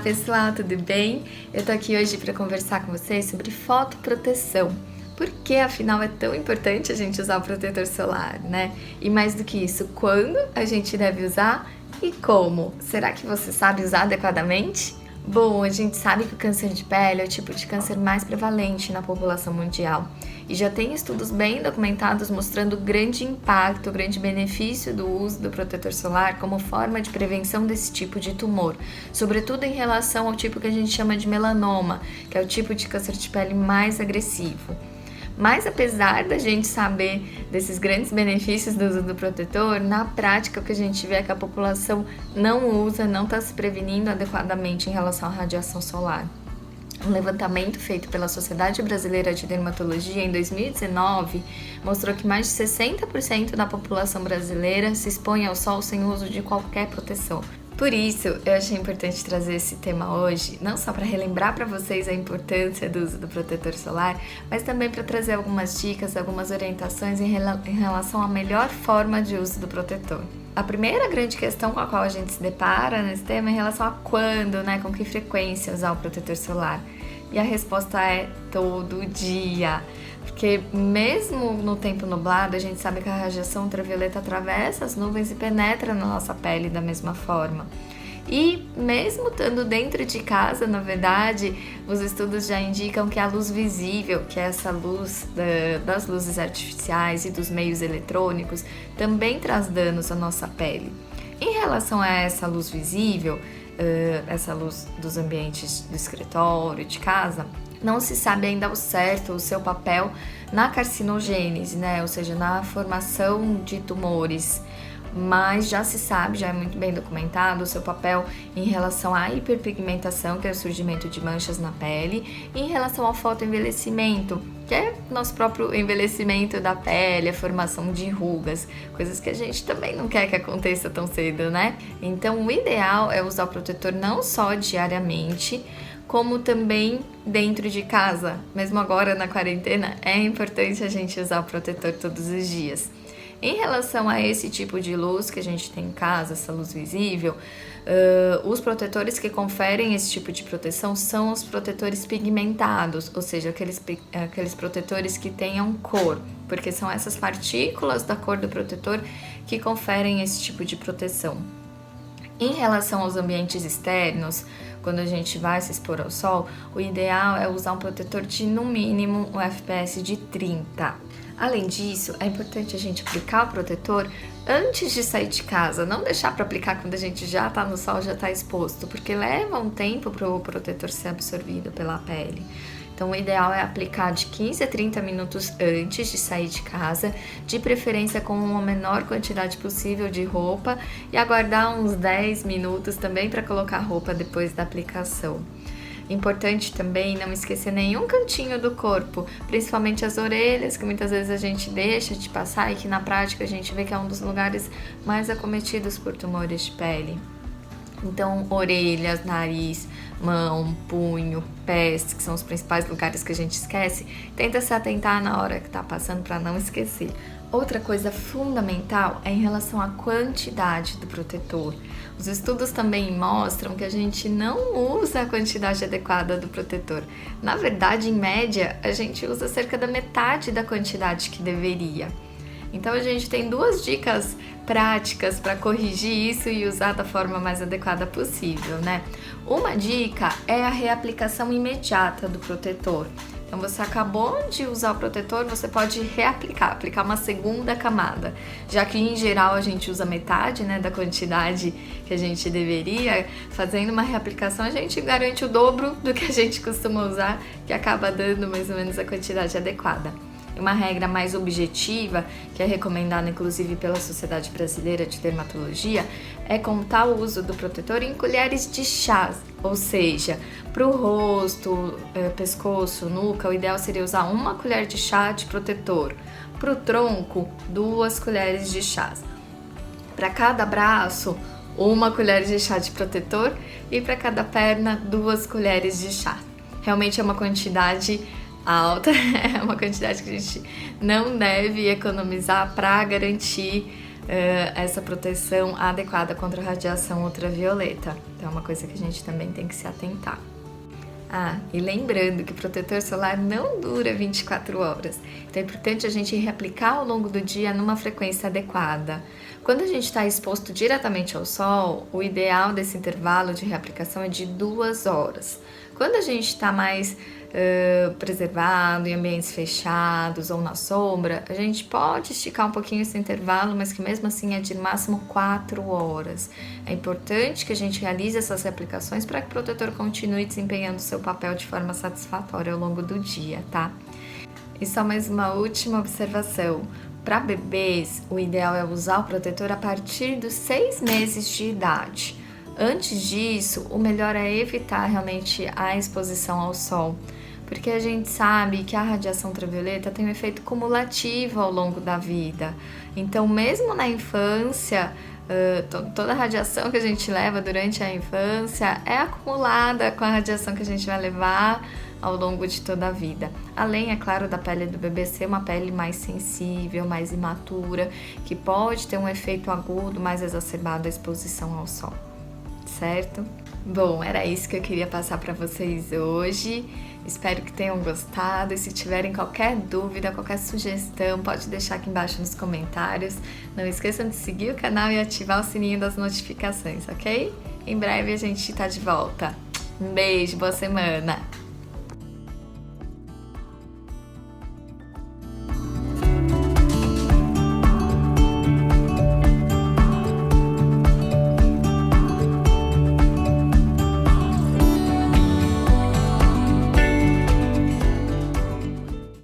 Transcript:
pessoal, tudo bem? Eu tô aqui hoje para conversar com vocês sobre fotoproteção. Por que afinal é tão importante a gente usar o protetor solar, né? E mais do que isso, quando a gente deve usar e como? Será que você sabe usar adequadamente? Bom, a gente sabe que o câncer de pele é o tipo de câncer mais prevalente na população mundial e já tem estudos bem documentados mostrando o grande impacto, o grande benefício do uso do protetor solar como forma de prevenção desse tipo de tumor, sobretudo em relação ao tipo que a gente chama de melanoma, que é o tipo de câncer de pele mais agressivo. Mas apesar da gente saber desses grandes benefícios do uso do protetor, na prática o que a gente vê é que a população não usa, não está se prevenindo adequadamente em relação à radiação solar. Um levantamento feito pela Sociedade Brasileira de Dermatologia em 2019 mostrou que mais de 60% da população brasileira se expõe ao sol sem uso de qualquer proteção. Por isso, eu achei importante trazer esse tema hoje, não só para relembrar para vocês a importância do uso do protetor solar, mas também para trazer algumas dicas, algumas orientações em relação à melhor forma de uso do protetor. A primeira grande questão com a qual a gente se depara nesse tema é em relação a quando, com que frequência usar o protetor solar. E a resposta é todo dia. Porque mesmo no tempo nublado, a gente sabe que a radiação ultravioleta atravessa as nuvens e penetra na nossa pele da mesma forma. E mesmo estando dentro de casa, na verdade, os estudos já indicam que a luz visível, que é essa luz das luzes artificiais e dos meios eletrônicos, também traz danos à nossa pele. Em relação a essa luz visível, essa luz dos ambientes do escritório, de casa, não se sabe ainda ao certo o seu papel na carcinogênese, ou seja, na formação de tumores, mas já se sabe, já é muito bem documentado o seu papel em relação à hiperpigmentação, que é o surgimento de manchas na pele, e em relação ao fotoenvelhecimento, que é nosso próprio envelhecimento da pele, a formação de rugas, coisas que a gente também não quer que aconteça tão cedo, né? Então, o ideal é usar o protetor não só diariamente, como também dentro de casa. Mesmo agora na quarentena, é importante a gente usar o protetor todos os dias. Em relação a esse tipo de luz que a gente tem em casa, essa luz visível, os protetores que conferem esse tipo de proteção são os protetores pigmentados, ou seja, aqueles protetores que tenham cor, porque são essas partículas da cor do protetor que conferem esse tipo de proteção. Em relação aos ambientes externos, quando a gente vai se expor ao sol, o ideal é usar um protetor de, no mínimo, um FPS de 30. Além disso, é importante a gente aplicar o protetor antes de sair de casa, não deixar para aplicar quando a gente já está no sol, já está exposto, porque leva um tempo para o protetor ser absorvido pela pele. Então, o ideal é aplicar de 15 a 30 minutos antes de sair de casa, de preferência com uma menor quantidade possível de roupa e aguardar uns 10 minutos também para colocar a roupa depois da aplicação. Importante também não esquecer nenhum cantinho do corpo, principalmente as orelhas, que muitas vezes a gente deixa de passar e que na prática a gente vê que é um dos lugares mais acometidos por tumores de pele. Então, orelhas, nariz, mão, punho, pés, que são os principais lugares que a gente esquece, tenta se atentar na hora que tá passando para não esquecer. Outra coisa fundamental é em relação à quantidade do protetor. Os estudos também mostram que a gente não usa a quantidade adequada do protetor. Na verdade, em média, a gente usa cerca da metade da quantidade que deveria. Então a gente tem duas dicas práticas para corrigir isso e usar da forma mais adequada possível, Uma dica é a reaplicação imediata do protetor. Então você acabou de usar o protetor, você pode aplicar uma segunda camada, já que em geral a gente usa metade, da quantidade que a gente deveria. Fazendo uma reaplicação a gente garante o dobro do que a gente costuma usar, que acaba dando mais ou menos a quantidade adequada. Uma regra mais objetiva, que é recomendada inclusive pela Sociedade Brasileira de Dermatologia, é contar o uso do protetor em colheres de chá, ou seja, para o rosto, pescoço, nuca, o ideal seria usar 1 colher de chá de protetor, para o tronco, 2 colheres de chá. Para cada braço, 1 colher de chá de protetor e para cada perna, 2 colheres de chá. Realmente é uma quantidade alta, é uma quantidade que a gente não deve economizar para garantir essa proteção adequada contra a radiação ultravioleta. Então é uma coisa que a gente também tem que se atentar. Ah, e lembrando que o protetor solar não dura 24 horas, então é importante a gente reaplicar ao longo do dia numa frequência adequada. Quando a gente está exposto diretamente ao sol, o ideal desse intervalo de reaplicação é de 2 horas. Quando a gente está mais preservado em ambientes fechados ou na sombra, a gente pode esticar um pouquinho esse intervalo, mas que mesmo assim é de máximo 4 horas. É importante que a gente realize essas reaplicações para que o protetor continue desempenhando seu papel de forma satisfatória ao longo do dia, tá? E só mais uma última observação. Para bebês, o ideal é usar o protetor a partir dos 6 meses de idade. Antes disso, o melhor é evitar realmente a exposição ao sol, porque a gente sabe que a radiação ultravioleta tem um efeito cumulativo ao longo da vida. Então, mesmo na infância, toda a radiação que a gente leva durante a infância é acumulada com a radiação que a gente vai levar ao longo de toda a vida. Além, é claro, da pele do bebê ser uma pele mais sensível, mais imatura, que pode ter um efeito agudo mais exacerbado à exposição ao sol. Certo? Bom, era isso que eu queria passar para vocês hoje. Espero que tenham gostado e se tiverem qualquer dúvida, qualquer sugestão, pode deixar aqui embaixo nos comentários. Não esqueçam de seguir o canal e ativar o sininho das notificações, ok? Em breve a gente tá de volta. Um beijo, boa semana!